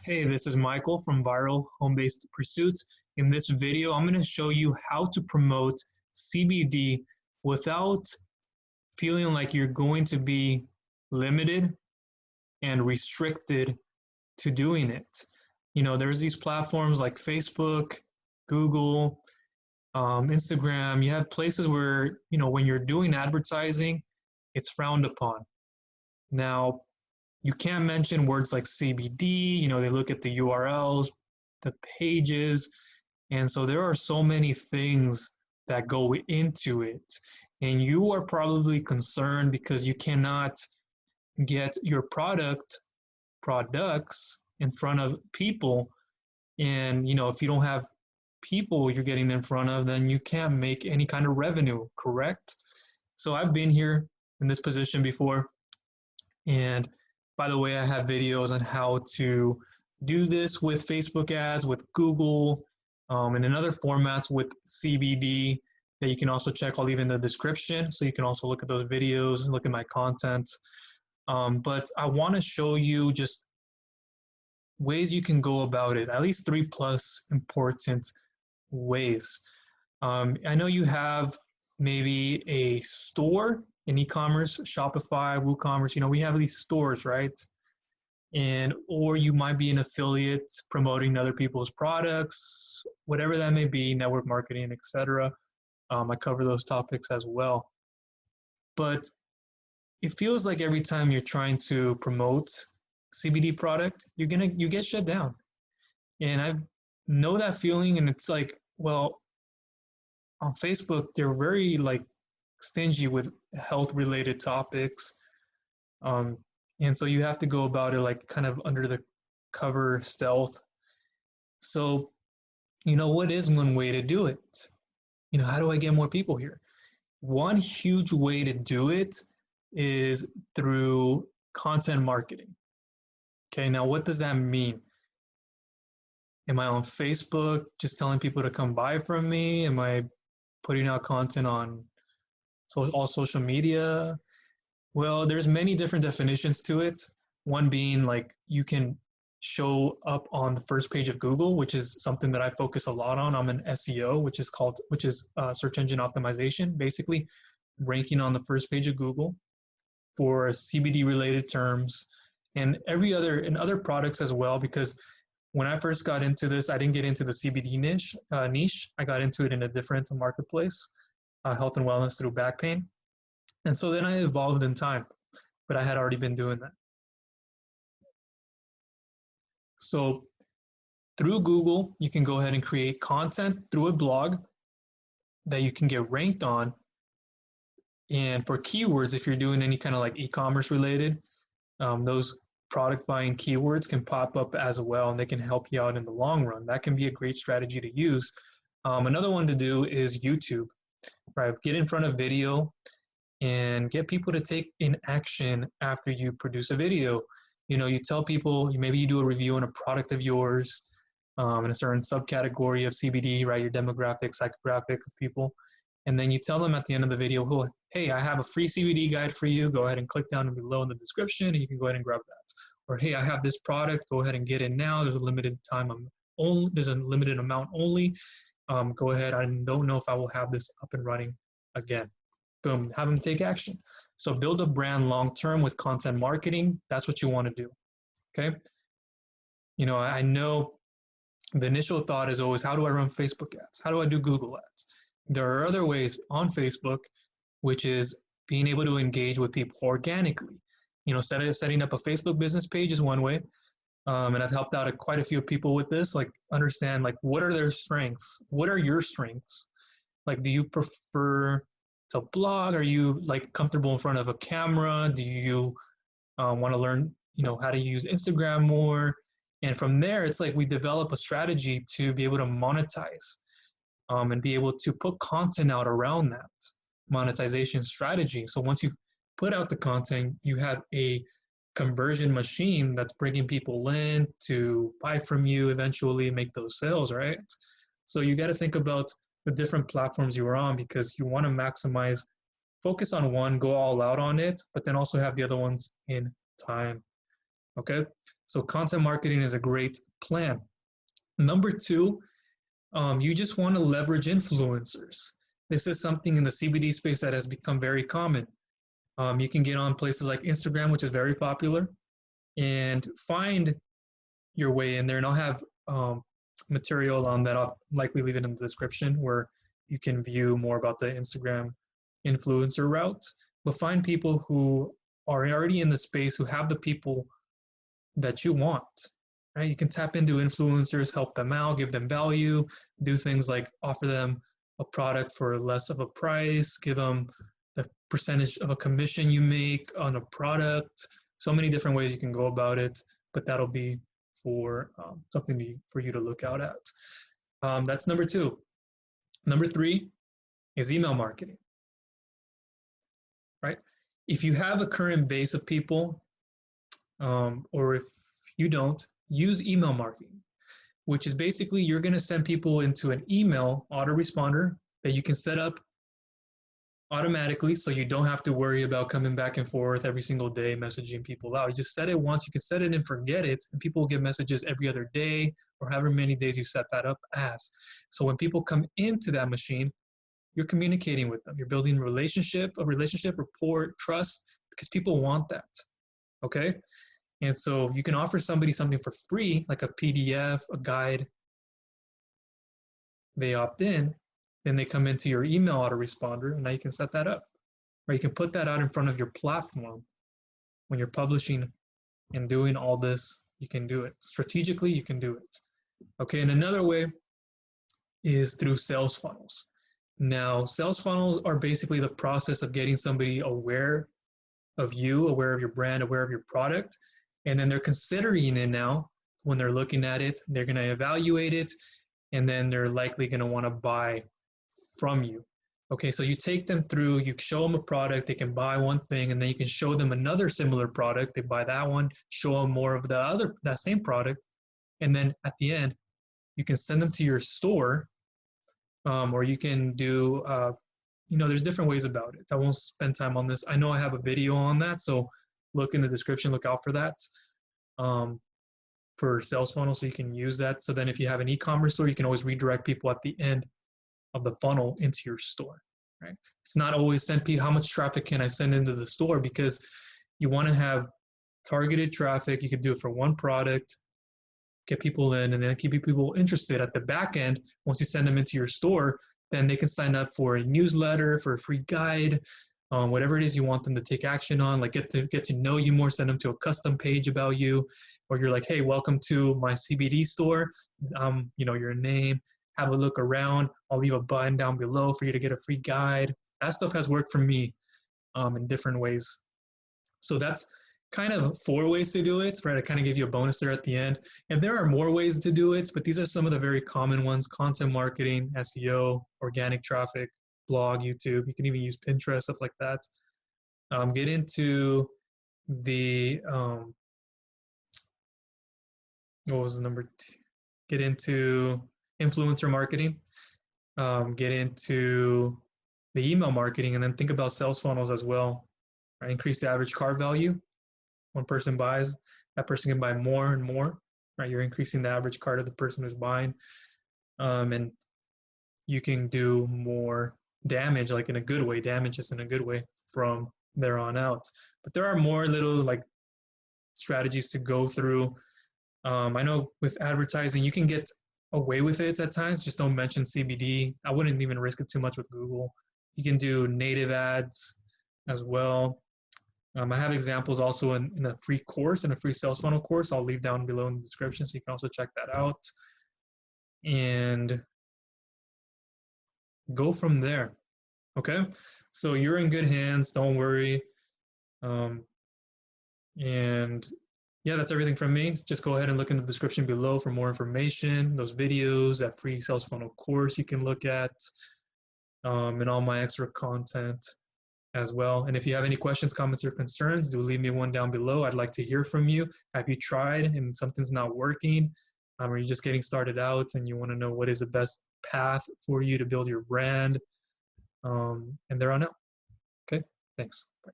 Hey, this is Michael from Viral Home-Based Pursuits. In this video, I'm going to show you how to promote CBD without feeling like you're going to be limited and restricted to doing it. There's these platforms like Facebook, Google, Instagram. You have places where, when you're doing advertising, it's frowned upon. Now, you can't mention words like CBD. They look at the URLs, the pages, and so there are so many things that go into it. And you are probably concerned because you cannot get your products in front of people. And if you don't have people you're getting in front of, then you can't make any kind of revenue, correct? So I've been here in this position before. And by the way, I have videos on how to do this with Facebook ads, with Google, and in other formats with CBD that you can also check. I'll leave in the description so you can also look at those videos and look at my content. But I want to show you just ways you can go about it, at least 3+ important ways. I know you have maybe a store in e-commerce, Shopify, WooCommerce, we have these stores, right? Or you might be an affiliate promoting other people's products, whatever that may be, network marketing, etc. I cover those topics as well. But it feels like every time you're trying to promote CBD product, you get shut down. And I know that feeling, and it's like, well, on Facebook, they're very stingy with health related topics. And so you have to go about it kind of under the cover stealth. So, what is one way to do it? How do I get more people here? One huge way to do it is through content marketing. Okay, now what does that mean? Am I on Facebook just telling people to come buy from me? Am I putting out content on all social media? Well, there's many different definitions to it. One being you can show up on the first page of Google, which is something that I focus a lot on. I'm an SEO, which is search engine optimization, basically ranking on the first page of Google for CBD related terms and other products as well. Because when I first got into this, I didn't get into the CBD niche. I got into it in a different marketplace, health and wellness through back pain. And so then I evolved in time, but I had already been doing that. So through Google, you can go ahead and create content through a blog that you can get ranked on. And for keywords, if you're doing any kind of e-commerce related, those product buying keywords can pop up as well, and they can help you out in the long run. That can be a great strategy to use. Another one to do is YouTube, right? Get in front of video and get people to take in action after you produce a video. You tell people, maybe you do a review on a product of yours in a certain subcategory of CBD, right? Your demographic, psychographic of people. And then you tell them at the end of the video, oh, hey, I have a free CBD guide for you. Go ahead and click down below in the description and you can go ahead and grab that. Or, hey, I have this product. Go ahead and get it now. There's a limited there's a limited amount only. Go ahead. I don't know if I will have this up and running again. Boom, have them take action. So build a brand long-term with content marketing. That's what you want to do, okay? I know the initial thought is always, how do I run Facebook ads? How do I do Google ads? There are other ways on Facebook, which is being able to engage with people organically. Setting up a Facebook business page is one way. And I've helped out quite a few people with this, understand what are their strengths? What are your strengths? Do you prefer to blog? Are you comfortable in front of a camera? Do you want to learn, how to use Instagram more? And from there, it's we develop a strategy to be able to monetize and be able to put content out around that monetization strategy. So once you put out the content, you have a conversion machine that's bringing people in to buy from you, eventually make those sales, right? So you got to think about the different platforms you are on, because you want to maximize, focus on one, go all out on it, but then also have the other ones in time. Okay, So content marketing is a great plan. Number two, you just want to leverage influencers. This is something in the CBD space that has become very common. You can get on places like Instagram, which is very popular, and find your way in there. And I'll have material on that. I'll likely leave it in the description where you can view more about the Instagram influencer route. But find people who are already in the space, who have the people that you want. Right? You can tap into influencers, help them out, give them value, do things like offer them a product for less of a price, give them the percentage of a commission you make on a product. So many different ways you can go about it, but that'll be for something for you to look out at. That's number two. Number three is email marketing, right? If you have a current base of people, or if you don't, use email marketing, which is basically you're going to send people into an email autoresponder that you can set up automatically, so you don't have to worry about coming back and forth every single day messaging people out. You just set it once. You can set it and forget it, and people will get messages every other day or however many days you set that up as. So when people come into that machine, you're communicating with them. You're building a relationship, rapport, trust, because people want that. Okay? And so you can offer somebody something for free, like a PDF, a guide. They opt in, then they come into your email autoresponder, and now you can set that up. Or you can put that out in front of your platform. When you're publishing and doing all this, you can do it. Strategically, you can do it. Okay, and another way is through sales funnels. Now, sales funnels are basically the process of getting somebody aware of you, aware of your brand, aware of your product, and then they're considering it now. When they're looking at it, they're going to evaluate it, and then they're likely going to want to buy from you. Okay, so you take them through, you show them a product, they can buy one thing, and then you can show them another similar product, they buy that one, show them more of that same product, and then at the end, you can send them to your store, or you can do, there's different ways about it. I won't spend time on this. I know I have a video on that, so look in the description, look out for that, for sales funnel, so you can use that. So then if you have an e-commerce store, you can always redirect people at the end of the funnel into your store, right? It's not always send people, how much traffic can I send into the store? Because you want to have targeted traffic. You could do it for one product, get people in, and then keep people interested. At the back end, once you send them into your store, then they can sign up for a newsletter, for a free guide, whatever it is you want them to take action on, like get to know you more, send them to a custom page about you, or you're like, hey, welcome to my CBD store, your name, have a look around. I'll leave a button down below for you to get a free guide. That stuff has worked for me in different ways. So that's kind of 4 ways to do it, right? I kind of give you a bonus there at the end. And there are more ways to do it, but these are some of the very common ones: content marketing, SEO, organic traffic, blog, YouTube. You can even use Pinterest, stuff like that. Get into the, what was number 2? Get into influencer marketing. Get into the email marketing, and then think about sales funnels as well. Right? Increase the average cart value. One person buys, that person can buy more and more. Right? You're increasing the average cart of the person who's buying, and you can do more damage, like in a good way, damages in a good way from there on out. But there are more little like strategies to go through. I know with advertising, you can get away with it at times. Just don't mention CBD. I wouldn't even risk it too much with Google. You can do native ads as well. I have examples also in a free course, in a free sales funnel course. I'll leave down below in the description, so you can also check that out. And go from there. Okay? So you're in good hands. Don't worry. And yeah, that's everything from me. Just go ahead and look in the description below for more information, those videos, that free sales funnel course you can look at, and all my extra content as well. And if you have any questions, comments, or concerns, do leave me one down below. I'd like to hear from you. Have you tried and something's not working? Or you're just getting started out and you want to know what is the best path for you to build your brand? And there on out. Okay, thanks. Bye.